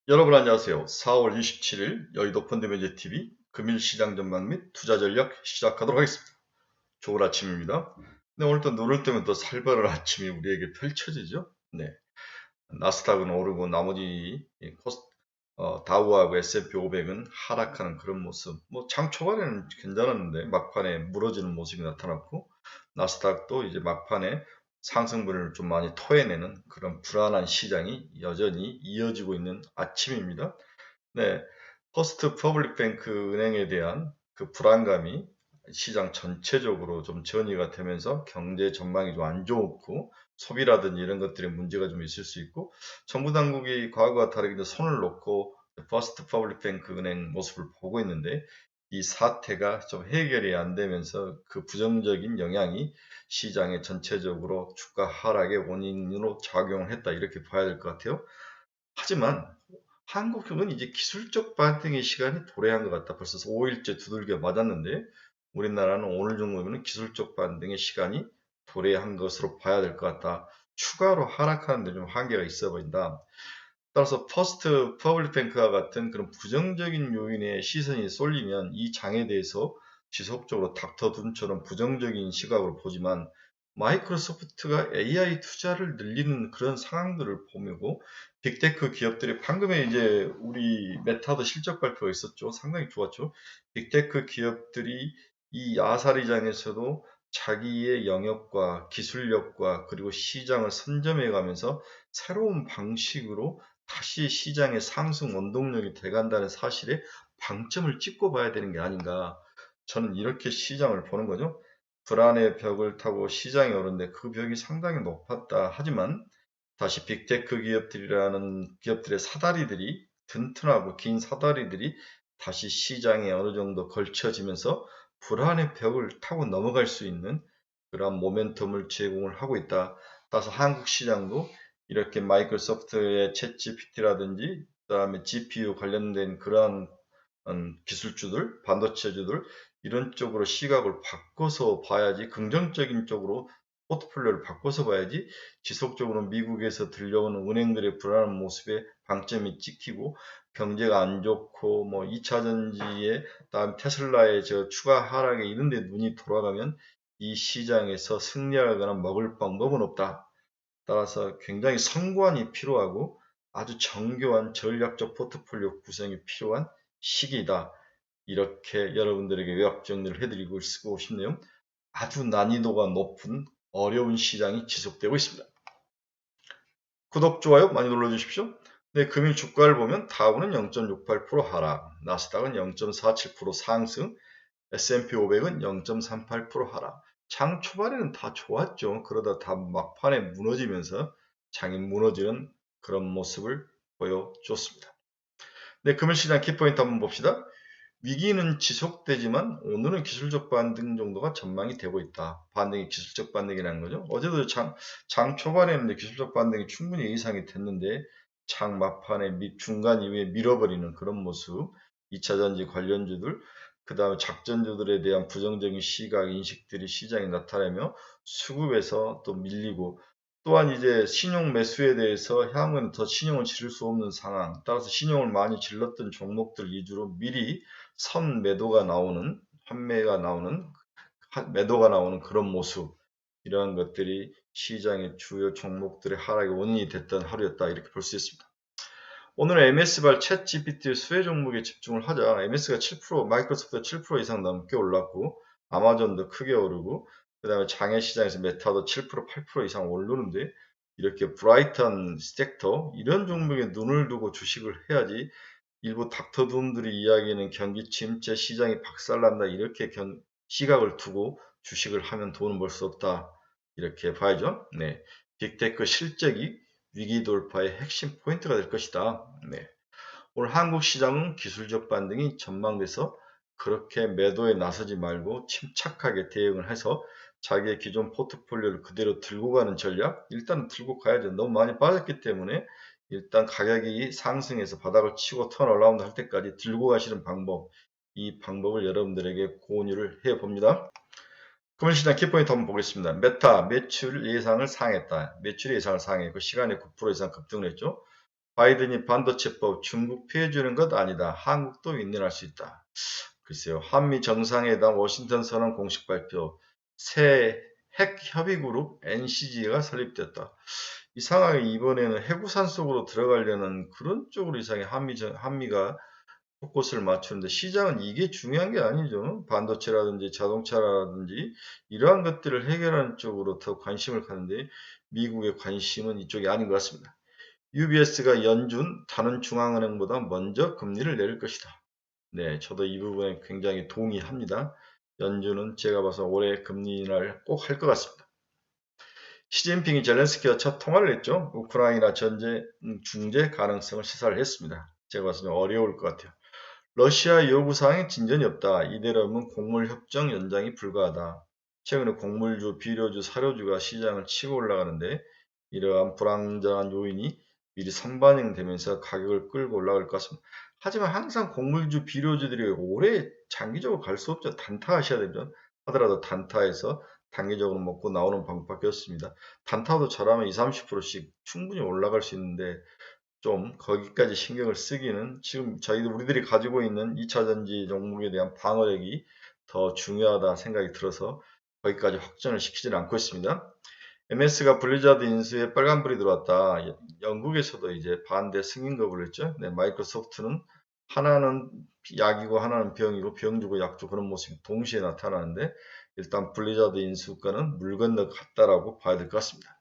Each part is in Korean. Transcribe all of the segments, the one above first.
여러분 안녕하세요. 4월 27일 여의도 펀드매니저TV 금일시장 전망 및 투자 전략 시작하도록 하겠습니다. 좋은 아침입니다. 네, 오늘 또 눈을 뜨면 또 살벌한 아침이 우리에게 펼쳐지죠. 네, 나스닥은 오르고 나머지 다우하고 S&P 500은 하락하는 그런 모습. 장 초반에는 괜찮았는데 막판에 무너지는 모습이 나타났고 나스닥도 이제 막판에 상승분을 좀 많이 토해내는 그런 불안한 시장이 여전히 이어지고 있는 아침입니다. 네, 퍼스트 퍼블릭 뱅크 은행에 대한 그 불안감이 시장 전체적으로 좀 전이가 되면서 경제 전망이 좀 안 좋고 소비라든지 이런 것들에 문제가 좀 있을 수 있고 정부 당국이 과거와 다르게 손을 놓고 퍼스트 퍼블릭 뱅크 은행 모습을 보고 있는데 이 사태가 좀 해결이 안 되면서 그 부정적인 영향이 시장에 전체적으로 주가 하락의 원인으로 작용을 했다 이렇게 봐야 될 것 같아요. 하지만 한국은 이제 기술적 반등의 시간이 도래한 것 같다. 벌써 5일째 두들겨 맞았는데 우리나라는 오늘 정도면 기술적 반등의 시간이 도래한 것으로 봐야 될 것 같다. 추가로 하락하는데 좀 한계가 있어 보인다. 따라서 퍼스트 퍼블릭 뱅크와 같은 그런 부정적인 요인의 시선이 쏠리면 이 장에 대해서 지속적으로 닥터둠처럼 부정적인 시각으로 보지만 마이크로소프트가 AI 투자를 늘리는 그런 상황들을 보고 빅테크 기업들이 방금에 이제 우리 메타도 실적 발표가 있었죠. 상당히 좋았죠. 빅테크 기업들이 이 아사리장에서도 자기의 영역과 기술력과 그리고 시장을 선점해 가면서 새로운 방식으로 다시 시장의 상승 원동력이 돼간다는 사실에 방점을 찍고 봐야 되는 게 아닌가. 저는 이렇게 시장을 보는 거죠. 불안의 벽을 타고 시장이 오는데 그 벽이 상당히 높았다. 하지만 다시 빅테크 기업들이라는 기업들의 사다리들이 튼튼하고 긴 사다리들이 다시 시장에 어느 정도 걸쳐지면서 불안의 벽을 타고 넘어갈 수 있는 그런 모멘텀을 제공을 하고 있다. 따라서 한국 시장도 이렇게 마이크로소프트의 챗 GPT라든지 그다음에 GPU 관련된 그러한 기술주들, 반도체주들 이런 쪽으로 시각을 바꿔서 봐야지 긍정적인 쪽으로 포트폴리오를 바꿔서 봐야지 지속적으로 미국에서 들려오는 은행들의 불안한 모습에 방점이 찍히고 경제가 안 좋고 2차 전지에 다음 테슬라의 저 추가 하락에 이런 데 눈이 돌아가면 이 시장에서 승리하거나 먹을 방법은 없다. 따라서 굉장히 성관이 필요하고 아주 정교한 전략적 포트폴리오 구성이 필요한 시기이다. 이렇게 여러분들에게 요약 정리를 해드리고 쓰고 싶네요. 아주 난이도가 높은 어려운 시장이 지속되고 있습니다. 구독, 좋아요 많이 눌러주십시오. 네, 금일 주가를 보면 다우는 0.68% 하락, 나스닥은 0.47% 상승, S&P 500은 0.38% 하락. 장 초반에는 다 좋았죠. 그러다 다 막판에 무너지면서 장이 무너지는 그런 모습을 보여줬습니다. 네, 금일시장 키포인트 한번 봅시다. 위기는 지속되지만 오늘은 기술적 반등 정도가 전망이 되고 있다. 반등이 기술적 반등이라는 거죠. 어제도 장 초반에는 기술적 반등이 충분히 예상이 됐는데 장 막판에 중간 이후에 밀어버리는 그런 모습. 2차전지 관련주들, 그 다음에 작전주들에 대한 부정적인 시각, 인식들이 시장에 나타나며 수급에서 또 밀리고 또한 이제 신용 매수에 대해서 향후에는 더 신용을 지를 수 없는 상황, 따라서 신용을 많이 질렀던 종목들 위주로 미리 선 매도가 나오는, 환매가 나오는, 매도가 나오는 그런 모습, 이러한 것들이 시장의 주요 종목들의 하락의 원인이 됐던 하루였다. 이렇게 볼 수 있습니다. 오늘은 MS발 챗 GPT 수혜 종목에 집중을 하자. MS가 7%, 마이크로소프트가 7% 이상 넘게 올랐고, 아마존도 크게 오르고, 그 다음에 장외 시장에서 메타도 7%, 8% 이상 오르는데, 이렇게 브라이턴 섹터, 이런 종목에 눈을 두고 주식을 해야지 일부 닥터둠들이 이야기하는 경기 침체 시장이 박살난다 이렇게 시각을 두고 주식을 하면 돈을 벌 수 없다 이렇게 봐야죠. 네, 빅테크 실적이 위기 돌파의 핵심 포인트가 될 것이다. 네, 오늘 한국 시장은 기술적 반등이 전망돼서 그렇게 매도에 나서지 말고 침착하게 대응을 해서 자기의 기존 포트폴리오를 그대로 들고 가는 전략 일단 들고 가야죠. 너무 많이 빠졌기 때문에 일단 가격이 상승해서 바닥을 치고 턴어라운드 할 때까지 들고 가시는 방법 이 방법을 여러분들에게 공유를 해 봅니다. 금일시장 키포인트 한번 보겠습니다. 메타 매출 예상을 상했다. 매출 예상을 상했고 시간에 9% 이상 급등을 했죠. 바이든이 반도체법 중국 피해주는 것 아니다. 한국도 윈윈할 수 있다. 글쎄요. 한미 정상회담 워싱턴 선언 공식 발표. 새 핵 협의그룹 NCG가 설립됐다. 이상하게 이번에는 해구산 속으로 들어가려는 그런 쪽으로 이상하게 한미가 포커스를 맞추는데 시장은 이게 중요한 게 아니죠. 반도체라든지 자동차라든지 이러한 것들을 해결하는 쪽으로 더 관심을 가는데 미국의 관심은 이쪽이 아닌 것 같습니다. UBS가 연준 다른 중앙은행보다 먼저 금리를 내릴 것이다. 네, 저도 이 부분에 굉장히 동의합니다. 연준은 제가 봐서 올해 금리 인하를 꼭 할 것 같습니다. 시진핑이 젤렌스키와 첫 통화를 했죠. 우크라이나 전제 중재 가능성을 시사를 했습니다. 제가 봐서 좀 어려울 것 같아요. 러시아 요구사항에 진전이 없다. 이대로면 곡물협정 연장이 불가하다. 최근에 곡물주, 비료주, 사료주가 시장을 치고 올라가는데 이러한 불안정한 요인이 미리 선반영되면서 가격을 끌고 올라갈 것 같습니다. 하지만 항상 곡물주, 비료주들이 오래 장기적으로 갈 수 없죠. 단타하셔야 되죠. 하더라도 단타에서 단기적으로 먹고 나오는 방법밖에 없습니다. 단타도 잘하면 20, 30%씩 충분히 올라갈 수 있는데 좀 거기까지 신경을 쓰기는 지금 우리들이 가지고 있는 2차전지 종목에 대한 방어력이 더 중요하다 생각이 들어서 거기까지 확전을 시키지는 않고 있습니다. MS가 블리자드 인수에 빨간불이 들어왔다. 영국에서도 이제 반대 승인 거부를 했죠. 네, 마이크로소프트는 하나는 약이고 하나는 병이고 병 주고 약 주고 그런 모습이 동시에 나타나는데 일단 블리자드 인수가는 물 건너 갔다라고 봐야 될 것 같습니다.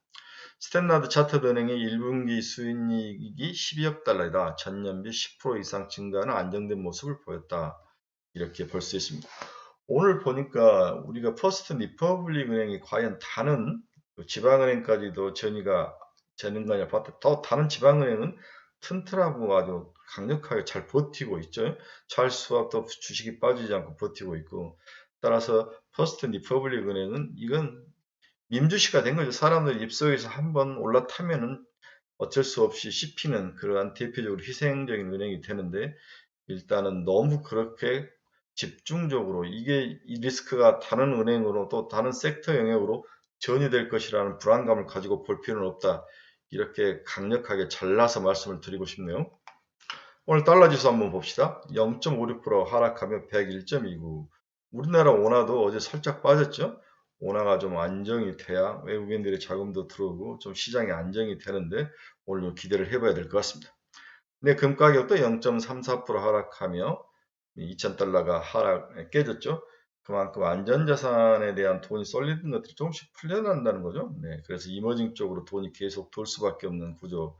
스탠다드 차터드 은행의 1분기 수익이 12억 달러이다. 전년비 10% 이상 증가하는 안정된 모습을 보였다. 이렇게 볼 수 있습니다. 오늘 보니까 우리가 퍼스트 리퍼블릭 은행이 과연 다른 지방은행까지도 전이가 재는가냐 봤다. 더 다른 지방은행은 튼튼하고 아주 강력하게 잘 버티고 있죠. 찰스와도 주식이 빠지지 않고 버티고 있고 따라서 퍼스트 리퍼블릭 은행은 이건 밈주시가 된 거죠. 사람들 입속에서 한번 올라타면은 어쩔 수 없이 씹히는 그러한 대표적으로 희생적인 은행이 되는데 일단은 너무 그렇게 집중적으로 이게 이 리스크가 다른 은행으로 또 다른 섹터 영역으로 전이될 것이라는 불안감을 가지고 볼 필요는 없다. 이렇게 강력하게 잘라서 말씀을 드리고 싶네요. 오늘 달러 지수 한번 봅시다. 0.56% 하락하며 101.29. 우리나라 원화도 어제 살짝 빠졌죠. 원화가 좀 안정이 돼야 외국인들의 자금도 들어오고 좀 시장이 안정이 되는데 오늘 좀 기대를 해봐야 될 것 같습니다. 네, 금 가격도 0.34% 하락하며 2,000달러가 깨졌죠. 그만큼 안전자산에 대한 돈이 쏠리는 것들이 조금씩 풀려난다는 거죠. 네, 그래서 이머징 쪽으로 돈이 계속 돌 수밖에 없는 구조.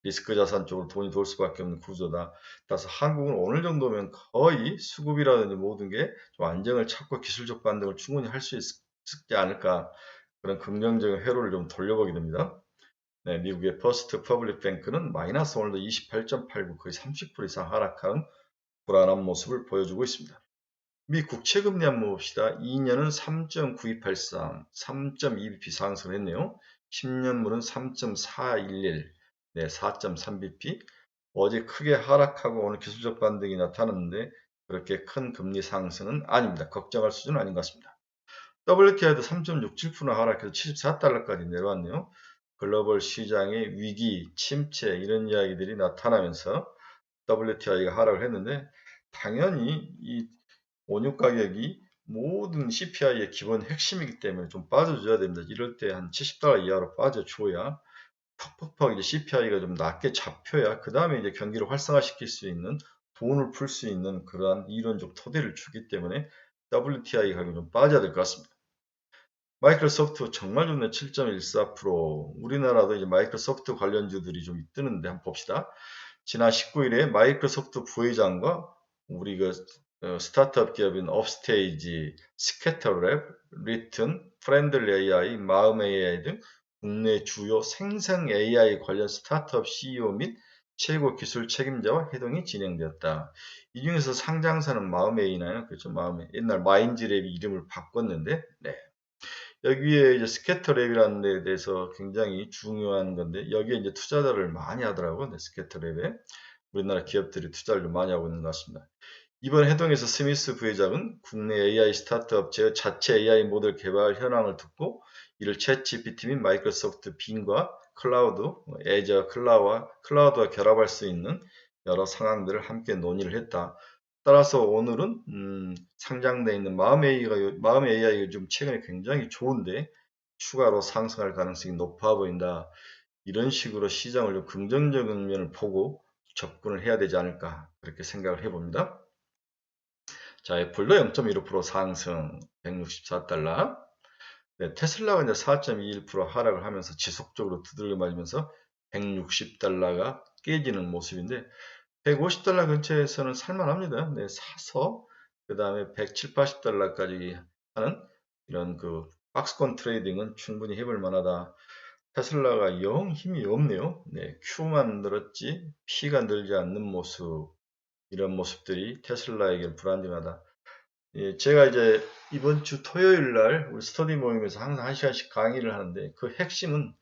리스크 자산 쪽으로 돈이 돌 수밖에 없는 구조다. 따라서 한국은 어느 정도면 거의 수급이라든지 모든 게 좀 안정을 찾고 기술적 반등을 충분히 할 수 있지 않을까 그런 긍정적인 회로를 좀 돌려보게 됩니다. 네, 미국의 퍼스트 퍼블릭 뱅크는 마이너스 오늘도 28.89 거의 30% 이상 하락한 불안한 모습을 보여주고 있습니다. 미 국채금리 한번 봅시다. 2년은 3.9283, 3.2bp 상승했네요. 10년물은 3.411, 네, 4.3bp. 어제 크게 하락하고 오늘 기술적 반등이 나타났는데 그렇게 큰 금리 상승은 아닙니다. 걱정할 수준은 아닌 것 같습니다. WTI도 3.67% 하락해서 74달러까지 내려왔네요. 글로벌 시장의 위기, 침체 이런 이야기들이 나타나면서 WTI가 하락을 했는데 당연히 이 원유 가격이 모든 CPI의 기본 핵심이기 때문에 좀 빠져줘야 됩니다. 이럴 때 한 70달러 이하로 빠져줘야 퍽퍽퍽 이제 CPI가 좀 낮게 잡혀야 그 다음에 이제 경기를 활성화시킬 수 있는 돈을 풀 수 있는 그러한 이론적 토대를 주기 때문에 WTI 가격이 좀 빠져야 될 것 같습니다. 마이크로소프트 정말 좋네. 7.14%. 우리나라도 이제 마이크로소프트 관련주들이 좀 뜨는데 한번 봅시다. 지난 19일에 마이크로소프트 부회장과 우리 스타트업 기업인 업스테이지, 스캐터랩, 리튼, 프렌들리 AI, 마음 AI 등 국내 주요 생성 AI 관련 스타트업 CEO 및 최고 기술 책임자와 회동이 진행되었다. 이 중에서 상장사는 마음 AI나요? 그렇죠. 마음 옛날 마인즈랩이 이름을 바꿨는데, 네. 여기에 이제 스캐터랩이라는 데 대해서 굉장히 중요한 건데 여기에 이제 투자를 많이 하더라고요. 네, 스캐터랩에 우리나라 기업들이 투자를 좀 많이 하고 있는 것 같습니다. 이번 회동에서 스미스 부회장은 국내 AI 스타트업 자체 AI 모델 개발 현황을 듣고 이를 챗GPT 및 마이크로소프트 빙과 클라우드, 애저, 클라우드와 결합할 수 있는 여러 상황들을 함께 논의를 했다. 따라서 오늘은 상장되어 있는 마음 AI가 요즘 최근에 굉장히 좋은데 추가로 상승할 가능성이 높아 보인다. 이런 식으로 시장을 좀 긍정적인 면을 보고 접근을 해야 되지 않을까 그렇게 생각을 해봅니다. 자, 애플도 0.15% 상승 164달러. 네, 테슬라가 이제 4.21% 하락을 하면서 지속적으로 두들겨 맞으면서 160달러가 깨지는 모습인데 150달러 근처에서는 살만합니다. 네, 사서 그 다음에 170, 80달러까지 하는 이런 그 박스권 트레이딩은 충분히 해볼 만하다. 테슬라가 영 힘이 없네요. 네, Q만 늘었지 P가 늘지 않는 모습, 이런 모습들이 테슬라에겐 불안정하다. 예, 제가 이제 이번 주 토요일 날 우리 스터디 모임에서 항상 1시간씩 강의를 하는데 그 핵심은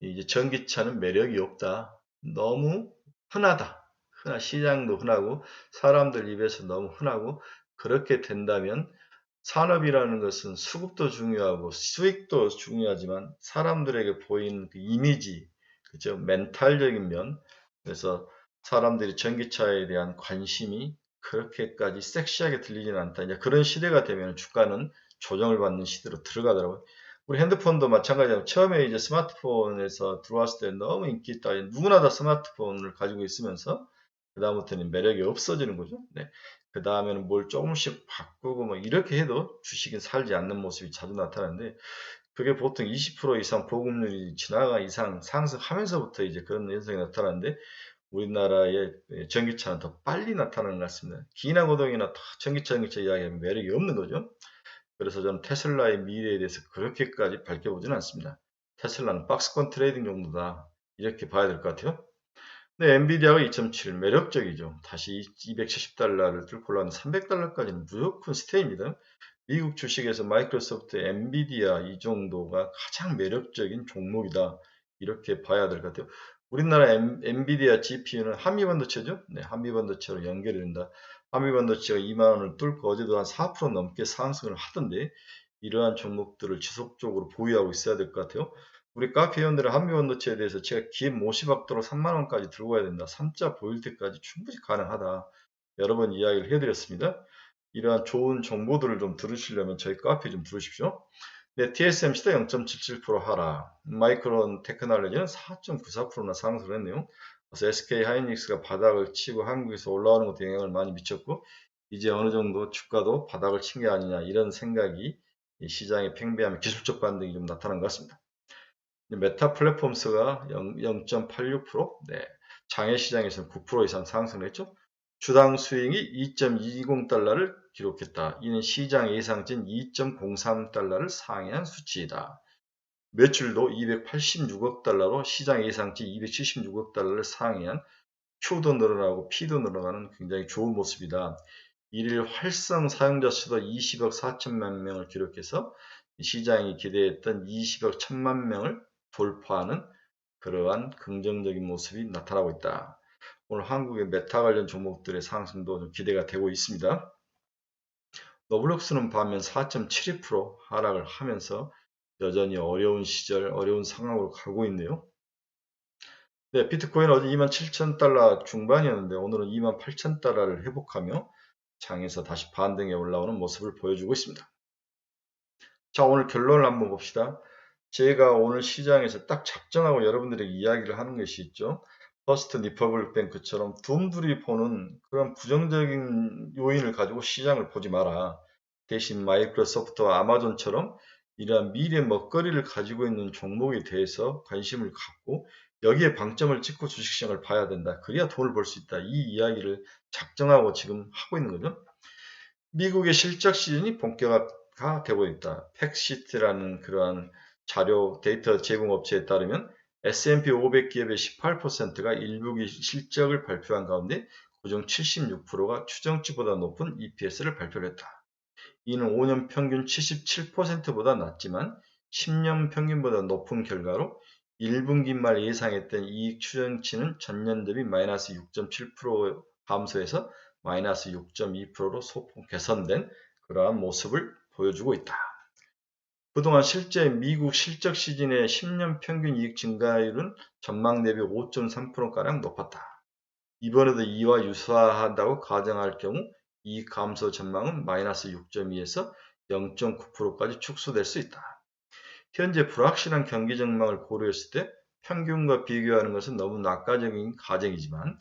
이제 전기차는 매력이 없다. 너무 흔하다. 시장도 흔하고 사람들 입에서 너무 흔하고 그렇게 된다면 산업이라는 것은 수급도 중요하고 수익도 중요하지만 사람들에게 보이는 그 이미지, 그죠? 멘탈적인 면. 그래서 사람들이 전기차에 대한 관심이 그렇게까지 섹시하게 들리지는 않다. 이제 그런 시대가 되면 주가는 조정을 받는 시대로 들어가더라고요. 우리 핸드폰도 마찬가지로 처음에 이제 스마트폰에서 들어왔을 때 너무 인기 있다. 누구나 다 스마트폰을 가지고 있으면서 그다음부터는 매력이 없어지는 거죠. 네. 그 다음에는 뭘 조금씩 바꾸고 뭐 이렇게 해도 주식이 살지 않는 모습이 자주 나타나는데 그게 보통 20% 이상 보급률이 지나가 이상 상승하면서부터 이제 그런 현상이 나타나는데 우리나라의 전기차는 더 빨리 나타나는 것 같습니다. 기나 고동이나 전기차 이야기하면 매력이 없는 거죠. 그래서 저는 테슬라의 미래에 대해서 그렇게까지 밝혀보지는 않습니다. 테슬라는 박스권 트레이딩 정도다. 이렇게 봐야 될 것 같아요. 네, 엔비디아가 2.7 매력적이죠. 다시 270달러를 뚫고 올라가는 300달러까지는 무조건 스테이입니다. 미국 주식에서 마이크로소프트, 엔비디아 이 정도가 가장 매력적인 종목이다. 이렇게 봐야 될 것 같아요. 우리나라 엔비디아 GPU는 한미반도체죠. 네, 한미반도체로 연결이 된다. 한미반도체가 2만원을 뚫고 어제도 한 4% 넘게 상승을 하던데 이러한 종목들을 지속적으로 보유하고 있어야 될 것 같아요. 우리 카페 회원들은 한미반도체에 대해서 제가 긴 모시박도로 3만원까지 들고 가야 된다. 3자 보일 때까지 충분히 가능하다. 여러 번 이야기를 해드렸습니다. 이러한 좋은 정보들을 좀 들으시려면 저희 카페 좀 들으십시오. 네, TSMC도 0.77% 하락, 마이크론 테크놀로지는 4.94%나 상승을 했네요. 그래서 SK 하이닉스가 바닥을 치고 한국에서 올라오는 것도 영향을 많이 미쳤고 이제 어느 정도 주가도 바닥을 친 게 아니냐 이런 생각이 시장의 팽배함, 기술적 반등이 좀 나타난 것 같습니다. 메타 플랫폼스가 0.86%, 네, 장외 시장에서는 9% 이상 상승을 했죠. 주당 수익이 2.20달러를 기록했다. 이는 시장 예상치인 2.03달러를 상회한 수치이다. 매출도 286억 달러로 시장 예상치 276억 달러를 상회한 Q도 늘어나고 P도 늘어나는 굉장히 좋은 모습이다. 일일 활성 사용자 수도 20억 4천만 명을 기록해서 시장이 기대했던 20억 1천만 명을 돌파하는 그러한 긍정적인 모습이 나타나고 있다. 오늘 한국의 메타 관련 종목들의 상승도 좀 기대가 되고 있습니다. 노블록스는 반면 4.72% 하락을 하면서 여전히 어려운 시절, 어려운 상황으로 가고 있네요. 네, 비트코인 어제 27,000달러 중반이었는데 오늘은 28,000달러를 회복하며 장에서 다시 반등에 올라오는 모습을 보여주고 있습니다. 자, 오늘 결론을 한번 봅시다. 제가 오늘 시장에서 딱 작정하고 여러분들에게 이야기를 하는 것이 있죠. 퍼스트 리퍼블릭 뱅크처럼 둠들이 보는 그런 부정적인 요인을 가지고 시장을 보지 마라. 대신 마이크로소프트와 아마존처럼 이러한 미래 먹거리를 가지고 있는 종목에 대해서 관심을 갖고 여기에 방점을 찍고 주식시장을 봐야 된다. 그래야 돈을 벌 수 있다. 이 이야기를 작정하고 지금 하고 있는 거죠. 미국의 실적 시즌이 본격화되고 있다. 팩시트라는 그러한 자료 데이터 제공업체에 따르면 S&P 500 기업의 18%가 일부 실적을 발표한 가운데 그중 76%가 추정치보다 높은 EPS를 발표했다. 이는 5년 평균 77%보다 낮지만 10년 평균보다 높은 결과로 1분기 말 예상했던 이익 추정치는 전년 대비 마이너스 6.7% 감소해서 마이너스 6.2%로 소폭 개선된 그러한 모습을 보여주고 있다. 그동안 실제 미국 실적 시즌의 10년 평균 이익 증가율은 전망 대비 5.3%가량 높았다. 이번에도 이와 유사하다고 가정할 경우 이익 감소 전망은 마이너스 6.2에서 0.9%까지 축소될 수 있다. 현재 불확실한 경기 전망을 고려했을 때 평균과 비교하는 것은 너무 낙관적인 가정이지만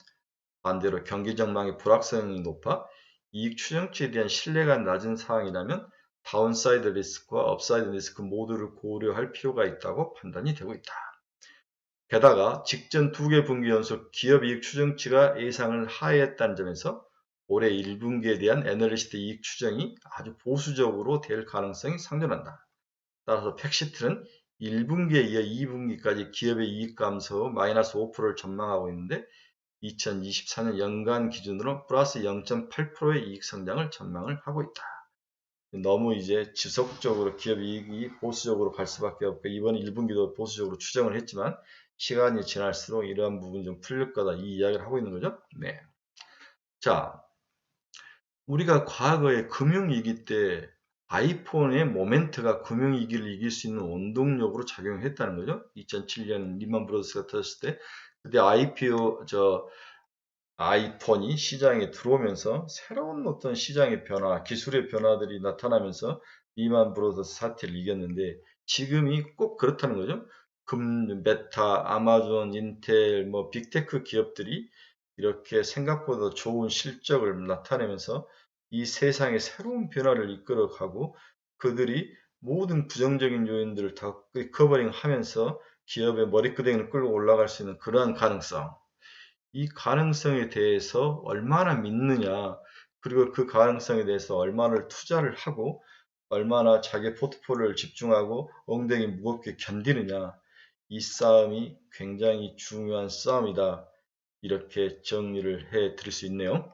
반대로 경기 전망의 불확성이 높아 이익 추정치에 대한 신뢰가 낮은 상황이라면 다운사이드 리스크와 업사이드 리스크 모두를 고려할 필요가 있다고 판단이 되고 있다. 게다가 직전 2개 분기 연속 기업 이익 추정치가 예상을 하회했다는 점에서 올해 1분기에 대한 애널리스트 이익 추정이 아주 보수적으로 될 가능성이 상존한다. 따라서 팩시트는 1분기에 이어 2분기까지 기업의 이익 감소 마이너스 5%를 전망하고 있는데 2024년 연간 기준으로 플러스 0.8%의 이익 성장을 전망을 하고 있다. 너무 이제 지속적으로 기업 이익이 보수적으로 갈 수밖에 없고 이번 1분기도 보수적으로 추정을 했지만 시간이 지날수록 이러한 부분이 좀 풀릴 거다 이 이야기를 하고 있는 거죠. 네. 자, 우리가 과거에 금융위기 때 아이폰의 모멘트가 금융위기를 이길 수 있는 원동력으로 작용했다는 거죠. 2007년 리만 브러더스가 터졌을 때 그때 아이폰이 시장에 들어오면서 새로운 어떤 시장의 변화, 기술의 변화들이 나타나면서 리만 브러더스 사태를 이겼는데 지금이 꼭 그렇다는 거죠. 메타, 아마존, 인텔, 빅테크 기업들이 이렇게 생각보다 좋은 실적을 나타내면서 이 세상의 새로운 변화를 이끌어가고 그들이 모든 부정적인 요인들을 다 리커버링 하면서 기업의 머리끄댕이를 끌고 올라갈 수 있는 그러한 가능성. 이 가능성에 대해서 얼마나 믿느냐, 그리고 그 가능성에 대해서 얼마나 투자를 하고 얼마나 자기 포트폴리오를 집중하고 엉덩이 무겁게 견디느냐, 이 싸움이 굉장히 중요한 싸움이다. 이렇게 정리를 해 드릴 수 있네요.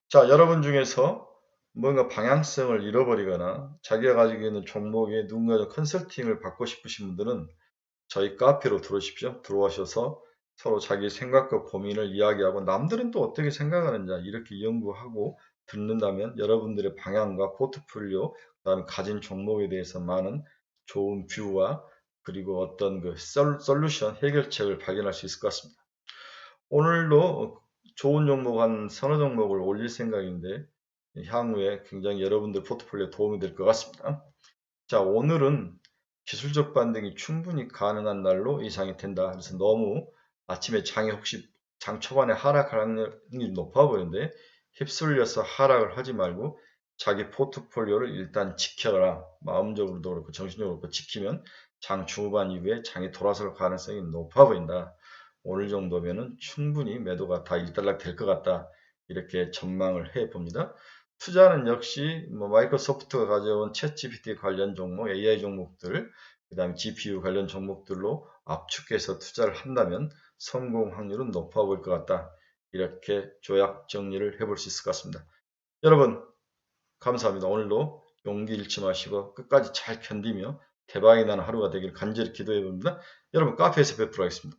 자, 여러분 중에서 뭔가 방향성을 잃어버리거나 자기가 가지고 있는 종목에 누군가 컨설팅을 받고 싶으신 분들은 저희 카페로 들어오십시오. 들어오셔서 서로 자기 생각과 고민을 이야기하고 남들은 또 어떻게 생각하느냐 이렇게 연구하고 듣는다면 여러분들의 방향과 포트폴리오 그다음에 가진 종목에 대해서 많은 좋은 뷰와 그리고 어떤 그 솔루션 해결책을 발견할 수 있을 것 같습니다. 오늘도 좋은 종목 한 서너 종목을 올릴 생각인데 향후에 굉장히 여러분들 포트폴리오에 도움이 될 것 같습니다. 자, 오늘은 기술적 반등이 충분히 가능한 날로 예상이 된다. 그래서 너무 아침에 장이 혹시 장 초반에 하락할 확률이 높아 보이는데 휩쓸려서 하락을 하지 말고 자기 포트폴리오를 일단 지켜라. 마음적으로도 그렇고 정신적으로 그렇고 지키면 장 중후반 이후에 장이 돌아설 가능성이 높아 보인다. 오늘 정도면은 충분히 매도가 다 일단락 될 것 같다. 이렇게 전망을 해 봅니다. 투자는 역시 마이크로소프트가 가져온 챗GPT 관련 종목, AI 종목들, 그 다음에 GPU 관련 종목들로 압축해서 투자를 한다면 성공 확률은 높아 보일 것 같다. 이렇게 조약 정리를 해볼 수 있을 것 같습니다. 여러분 감사합니다. 오늘도 용기 잃지 마시고 끝까지 잘 견디며 대박이 나는 하루가 되길 간절히 기도해 봅니다. 여러분 카페에서 뵙도록 하겠습니다.